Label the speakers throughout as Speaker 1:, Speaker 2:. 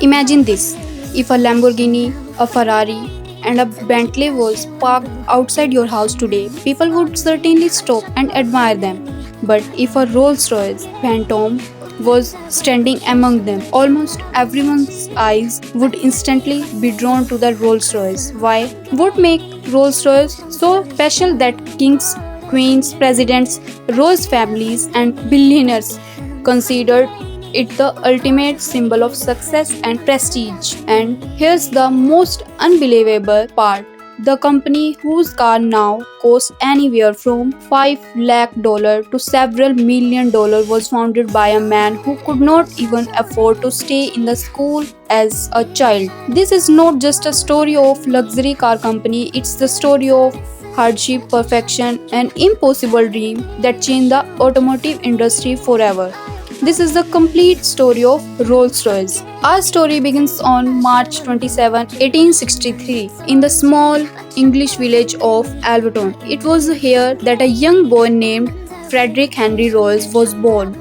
Speaker 1: Imagine this: if a Lamborghini, a Ferrari, and a Bentley was parked outside your house today, people would certainly stop and admire them. But if a Rolls-Royce Phantom was standing among them, almost everyone's eyes would instantly be drawn to the Rolls-Royce. Why? What make Rolls-Royce so special that kings, queens, presidents, royal families, and billionaires considered it the ultimate symbol of success and prestige. And here's the most unbelievable part. The company whose car now costs anywhere from 5 lakh dollar to several million dollar was founded by a man who could not even afford to stay in the school as a child. This is not just a story of luxury car company, it's the story of hardship, perfection, and impossible dream that changed the automotive industry forever. This is the complete story of Rolls-Royce. Our story begins on March 27, 1863, in the small English village of Alverton. It was here that a young boy named Frederick Henry Royce was born.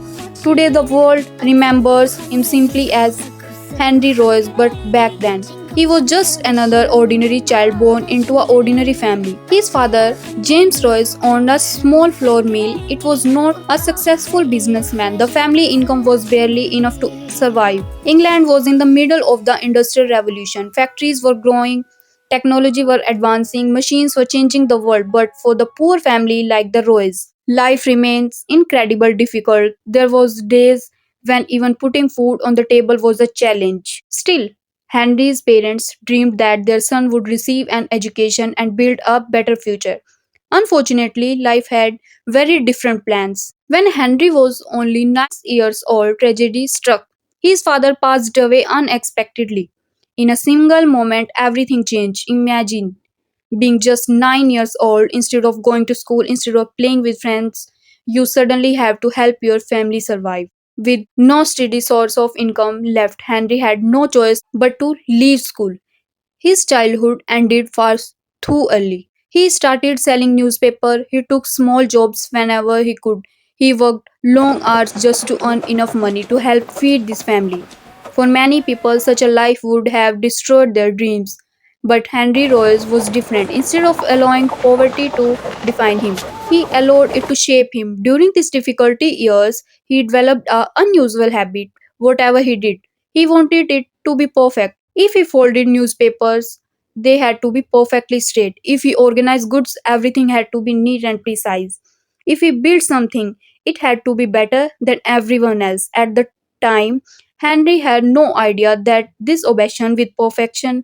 Speaker 1: Today, the world remembers him simply as Henry Royce, but back then, he was just another ordinary child born into an ordinary family. His father, James Royce, owned a small flour mill. It was not a successful businessman. The family income was barely enough to survive. England was in the middle of the Industrial Revolution. Factories were growing, technology were advancing, machines were changing the world. But for the poor family like the Royce, life remains incredibly difficult. There was days when even putting food on the table was a challenge. Still, Henry's parents dreamed that their son would receive an education and build a better future. Unfortunately, life had very different plans. When Henry was only 9 years old, tragedy struck. His father passed away unexpectedly. In a single moment, everything changed. Imagine being just 9 years old, instead of going to school, instead of playing with friends, you suddenly have to help your family survive. With no steady source of income left, Henry had no choice but to leave school. His childhood ended far too early. He started selling newspaper. He took small jobs whenever he could. He worked long hours just to earn enough money to help feed this family. For many people, such a life would have destroyed their dreams. But Henry Royce was different. Instead of allowing poverty to define him, he allowed it to shape him. During these difficulty years, he developed an unusual habit. Whatever he did, he wanted it to be perfect. If he folded newspapers, they had to be perfectly straight. If he organized goods, everything had to be neat and precise. If he built something, it had to be better than everyone else. At the time, Henry had no idea that this obsession with perfection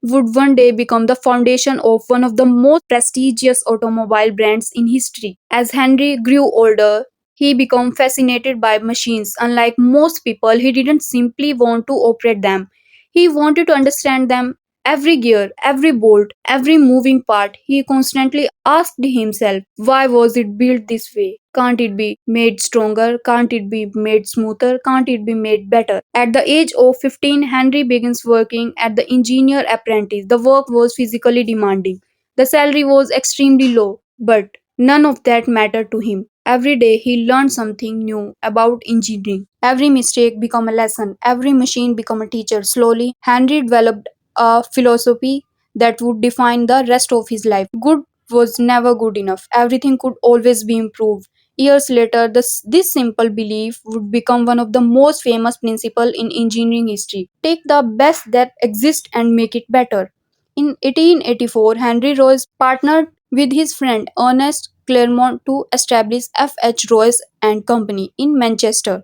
Speaker 1: would one day become the foundation of one of the most prestigious automobile brands in history. As Henry grew older, he became fascinated by machines. Unlike most people, he didn't simply want to operate them. He wanted to understand them. Every gear, every bolt, every moving part, he constantly asked himself, why was it built this way? Can't it be made stronger? Can't it be made smoother? Can't it be made better? At the age of 15, Henry begins working at the engineer apprentice. The work was physically demanding. The salary was extremely low, but none of that mattered to him. Every day he learned something new about engineering. Every mistake became a lesson. Every machine became a teacher. Slowly, Henry developed a philosophy that would define the rest of his life. Good was never good enough. Everything could always be improved. Years later, this simple belief would become one of the most famous principles in engineering history. Take the best that exists and make it better. In 1884, Henry Royce partnered with his friend Ernest Clermont to establish F.H. Royce and Company in Manchester.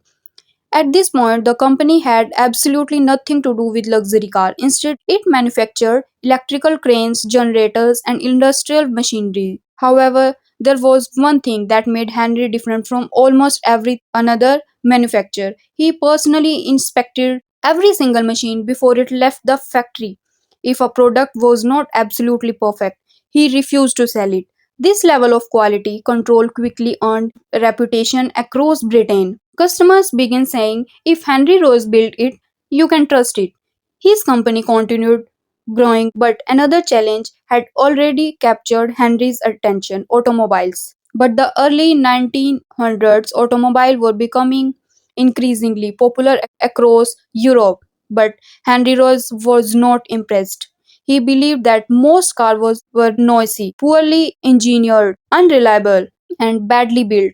Speaker 1: At this point, the company had absolutely nothing to do with luxury car. Instead, it manufactured electrical cranes, generators, and industrial machinery. However, there was one thing that made Henry different from almost every another manufacturer. He personally inspected every single machine before it left the factory. If a product was not absolutely perfect, he refused to sell it. This level of quality control quickly earned a reputation across Britain. Customers began saying, if Henry Royce built it, you can trust it. His company continued growing, but another challenge had already captured Henry's attention: automobiles. But the early 1900s, automobiles were becoming increasingly popular across Europe. But Henry Royce was not impressed. He believed that most were noisy, poorly engineered, unreliable, and badly built.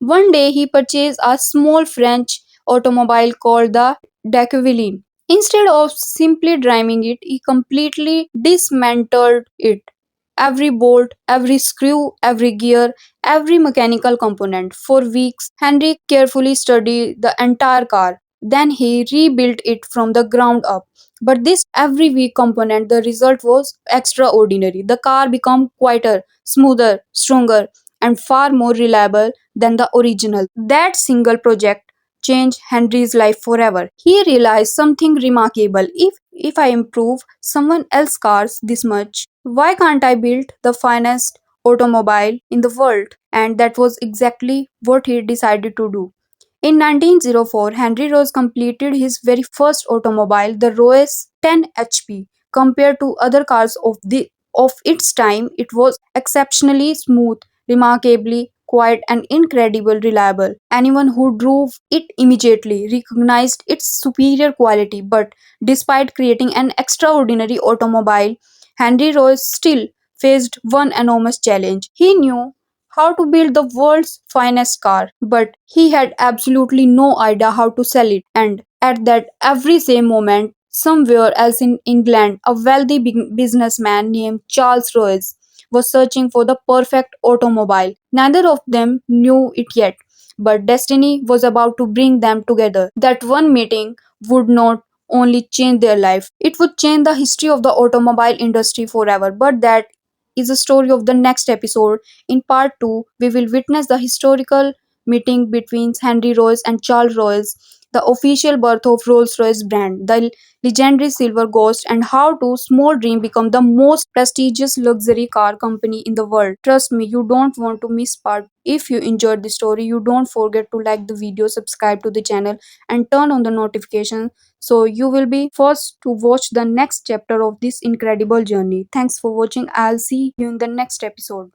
Speaker 1: One day he purchased a small French automobile called the Decauville. Instead of simply driving it, he completely dismantled it. Every bolt, every screw, every gear, every mechanical component. For weeks, Henry carefully studied the entire car. Then he rebuilt it from the ground up. But this every week component, the result was extraordinary. The car became quieter, smoother, stronger, and far more reliable than the original. That single project changed Henry's life forever. He realized something remarkable. If I improve someone else's cars this much, why can't I build the finest automobile in the world? And that was exactly what he decided to do. In 1904, Henry Royce completed his very first automobile, the Royce 10 HP. Compared to other cars of its time, it was exceptionally smooth, remarkably quiet, and incredibly reliable. Anyone who drove it immediately recognized its superior quality. But despite creating an extraordinary automobile, Henry Royce still faced one enormous challenge. He knew how to build the world's finest car, but he had absolutely no idea how to sell it. And at that every same moment, somewhere else in England, a wealthy businessman named Charles Royce was searching for the perfect automobile. Neither of them knew it yet, but destiny was about to bring them together. That one meeting would not only change their life, it would change the history of the automobile industry forever. But that is the story of the next episode. In part 2, we will witness the historical meeting between Henry Royce and Charles Royce, the official birth of Rolls-Royce brand, the legendary Silver Ghost, and how to Small Dream become the most prestigious luxury car company in the world. Trust me, you don't want to miss part. If you enjoyed the story, you don't forget to like the video, subscribe to the channel, and turn on the notification so you will be first to watch the next chapter of this incredible journey. Thanks for watching. I'll see you in the next episode.